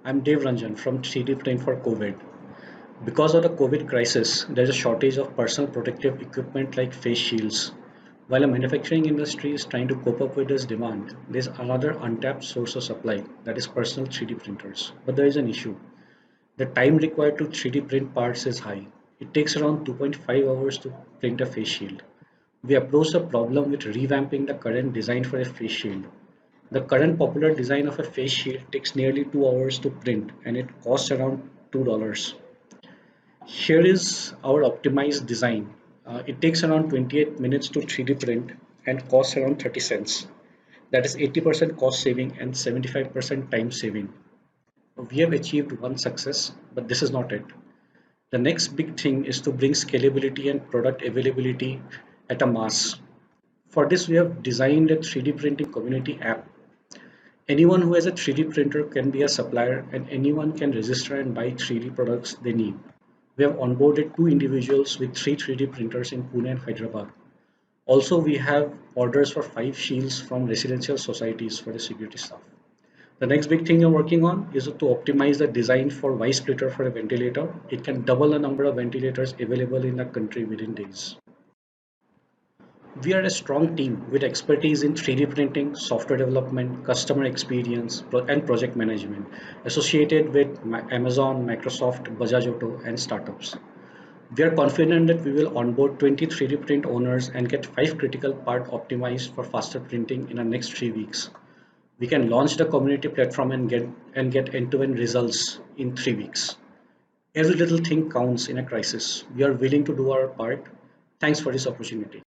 I'm Dev Ranjan from 3D Print for COVID. Because of the COVID crisis, there's a shortage of personal protective equipment like face shields. While the manufacturing industry is trying to cope up with this demand, there's another untapped source of supply, that is personal 3D printers. But there is an issue. The time required to 3D print parts is high. It takes around 2.5 hours to print a face shield. We approach the problem with revamping the current design for a face shield. The current popular design of a face shield takes nearly 2 hours to print and it costs around $2. Here is our optimized design. It takes around 28 minutes to 3D print and costs around 30 cents. That is 80% cost saving and 75% time saving. We have achieved one success, but this is not it. The next big thing is to bring scalability and product availability at a mass. For this, we have designed a 3D printing community app. Anyone who has a 3D printer can be a supplier and anyone can register and buy 3D products they need. We have onboarded two individuals with three 3D printers in Pune and Hyderabad. Also, we have orders for 5 shields from residential societies for the security staff. The next big thing we're working on is to optimize the design for Y-splitter for a ventilator. It can double the number of ventilators available in the country within days. We are a strong team with expertise in 3D printing, software development, customer experience, and project management, associated with Amazon, Microsoft, Bajaj Auto, and startups. We are confident that we will onboard 20 3D print owners and get 5 critical parts optimized for faster printing in the next 3 weeks. We can launch the community platform and get end-to-end results in 3 weeks. Every little thing counts in a crisis. We are willing to do our part. Thanks for this opportunity.